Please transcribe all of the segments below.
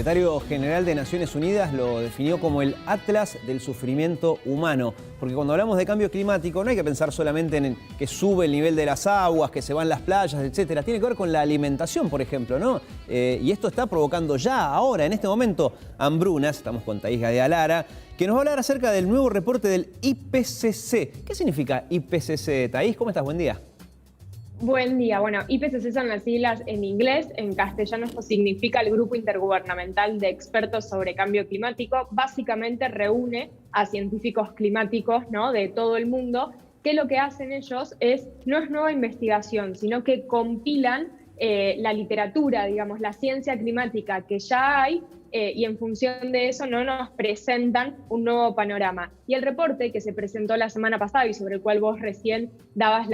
secretario general de Naciones Unidas lo definió como el Atlas del sufrimiento humano. Porque cuando hablamos de cambio climático no hay que pensar solamente en que sube el nivel de las aguas, que se van las playas, etcétera. Tiene que ver con la alimentación, por ejemplo, ¿no? Y esto está provocando ya, ahora, en este momento, hambrunas. Estamos con Thaís Gadialara, que nos va a hablar acerca del nuevo reporte del IPCC. ¿Qué significa IPCC, Thaís? ¿Cómo estás? Buen día. Buen día. Bueno, IPCC son las siglas en inglés. En castellano esto significa el Grupo Intergubernamental de Expertos sobre Cambio Climático. Básicamente reúne a científicos climáticos, ¿no?, de todo el mundo, que lo que hacen ellos no es nueva investigación, sino que compilan la literatura, digamos, la ciencia climática que ya hay, y en función de eso no nos presentan un nuevo panorama. Y el reporte que se presentó la semana pasada y sobre el cual vos recién dabas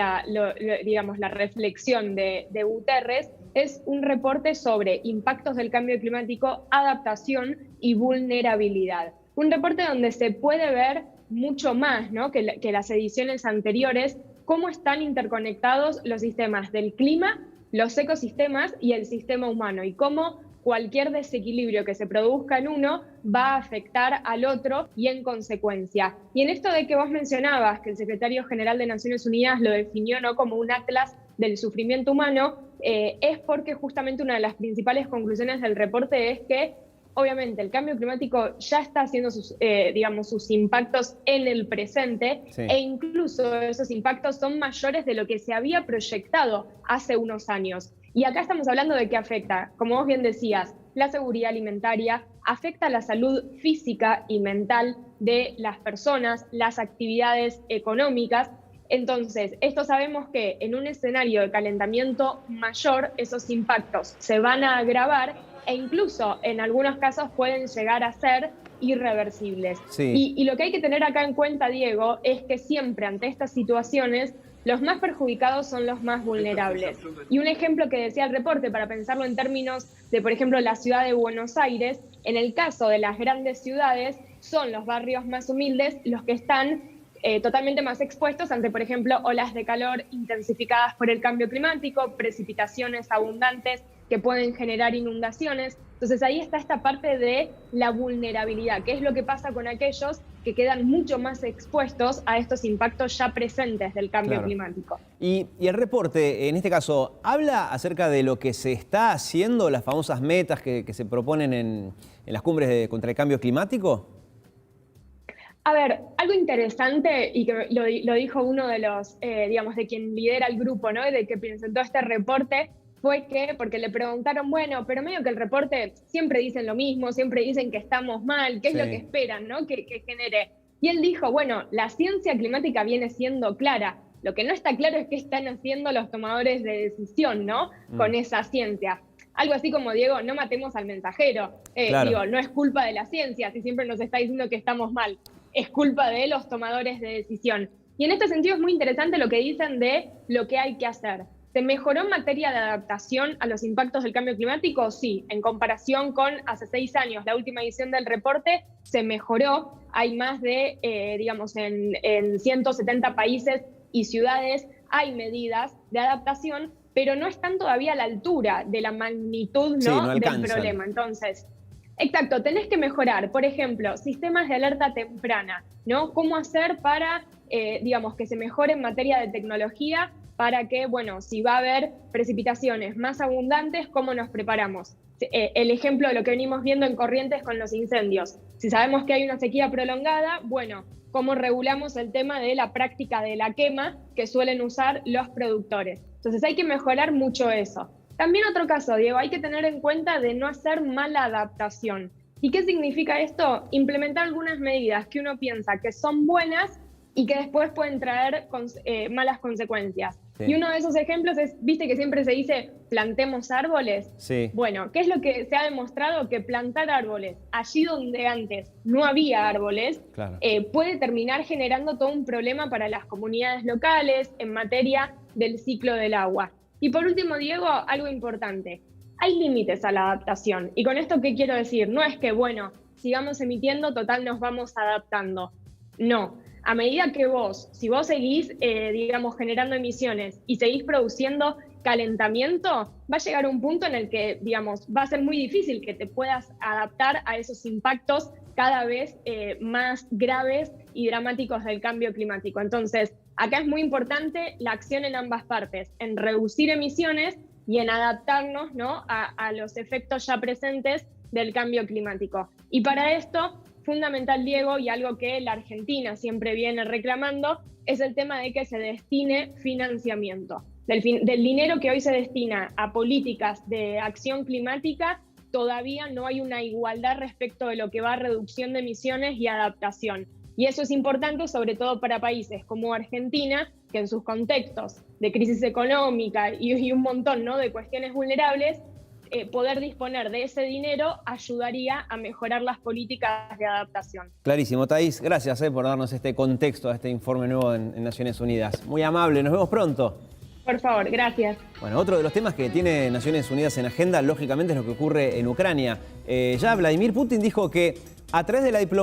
digamos, la reflexión de Guterres, es un reporte sobre impactos del cambio climático, adaptación y vulnerabilidad. Un reporte donde se puede ver mucho más, ¿no?, que las ediciones anteriores, cómo están interconectados los sistemas del clima, los ecosistemas y el sistema humano, y cómo cualquier desequilibrio que se produzca en uno va a afectar al otro y en consecuencia. Y en esto de que vos mencionabas que el secretario general de Naciones Unidas lo definió, ¿no?, como un atlas del sufrimiento humano, es porque justamente una de las principales conclusiones del reporte es que obviamente el cambio climático ya está haciendo sus impactos en el presente, sí, e incluso esos impactos son mayores de lo que se había proyectado hace unos años. Y acá estamos hablando de que afecta, como vos bien decías, la seguridad alimentaria, afecta la salud física y mental de las personas, las actividades económicas. Entonces, esto sabemos que en un escenario de calentamiento mayor, esos impactos se van a agravar e incluso en algunos casos pueden llegar a ser irreversibles. Sí. Y lo que hay que tener acá en cuenta, Diego, es que siempre ante estas situaciones los más perjudicados son los más vulnerables. Y un ejemplo que decía el reporte, para pensarlo en términos de, por ejemplo, la ciudad de Buenos Aires, en el caso de las grandes ciudades, son los barrios más humildes los que están totalmente más expuestos ante, por ejemplo, olas de calor intensificadas por el cambio climático, precipitaciones abundantes que pueden generar inundaciones. Entonces ahí está esta parte de la vulnerabilidad, que es lo que pasa con aquellos que quedan mucho más expuestos a estos impactos ya presentes del cambio climático. Y el reporte, en este caso, ¿habla acerca de lo que se está haciendo, las famosas metas que se proponen en las cumbres contra el cambio climático? A ver, algo interesante, y que lo dijo uno de los, digamos, de quien lidera el grupo, ¿no?, de que presentó este reporte, fue que, porque le preguntaron, bueno, pero medio que el reporte siempre dicen lo mismo, siempre dicen que estamos mal, ¿qué es lo que esperan, ¿no?, que genere? Y él dijo, bueno, la ciencia climática viene siendo clara, lo que no está claro es qué están haciendo los tomadores de decisión, ¿no?, con esa ciencia. Algo así como, Diego, no matemos al mensajero. Digo, no es culpa de la ciencia, si siempre nos está diciendo que estamos mal, es culpa de los tomadores de decisión. Y en este sentido es muy interesante lo que dicen de lo que hay que hacer. ¿Se mejoró en materia de adaptación a los impactos del cambio climático? Sí, en comparación con hace 6 años, la última edición del reporte, se mejoró. Hay más de, digamos, en 170 países y ciudades hay medidas de adaptación, pero no están todavía a la altura de la magnitud, ¿no?, del problema. Entonces, exacto, tenés que mejorar, por ejemplo, sistemas de alerta temprana, ¿no? ¿Cómo hacer para, digamos, que se mejore en materia de tecnología para que, bueno, si va a haber precipitaciones más abundantes, ¿cómo nos preparamos? El ejemplo de lo que venimos viendo en Corrientes con los incendios. Si sabemos que hay una sequía prolongada, bueno, ¿cómo regulamos el tema de la práctica de la quema que suelen usar los productores? Entonces hay que mejorar mucho eso. También otro caso, Diego, hay que tener en cuenta de no hacer mala adaptación. ¿Y qué significa esto? Implementar algunas medidas que uno piensa que son buenas y que después pueden traer malas consecuencias. Sí. Y uno de esos ejemplos es, viste que siempre se dice, plantemos árboles. Sí. Bueno, ¿qué es lo que se ha demostrado? Que plantar árboles allí donde antes no había árboles, puede terminar generando todo un problema para las comunidades locales en materia del ciclo del agua. Y por último, Diego, algo importante. Hay límites a la adaptación. ¿Y con esto qué quiero decir? No es que, bueno, sigamos emitiendo, total nos vamos adaptando. No. a medida que si vos seguís, digamos, generando emisiones y seguís produciendo calentamiento, va a llegar un punto en el que, digamos, va a ser muy difícil que te puedas adaptar a esos impactos cada vez más graves y dramáticos del cambio climático. Entonces, acá es muy importante la acción en ambas partes, en reducir emisiones y en adaptarnos, ¿no?, a los efectos ya presentes del cambio climático. Y para esto, fundamental, Diego, y algo que la Argentina siempre viene reclamando, es el tema de que se destine financiamiento. Del dinero que hoy se destina a políticas de acción climática, todavía no hay una igualdad respecto de lo que va a reducción de emisiones y adaptación. Y eso es importante, sobre todo para países como Argentina, que en sus contextos de crisis económica y un montón, ¿no?, de cuestiones vulnerables, poder disponer de ese dinero ayudaría a mejorar las políticas de adaptación. Clarísimo, Thaís. Gracias por darnos este contexto a este informe nuevo en Naciones Unidas. Muy amable, nos vemos pronto. Por favor, gracias. Bueno, otro de los temas que tiene Naciones Unidas en agenda, lógicamente, es lo que ocurre en Ucrania. Ya Vladimir Putin dijo que a través de la diplomacia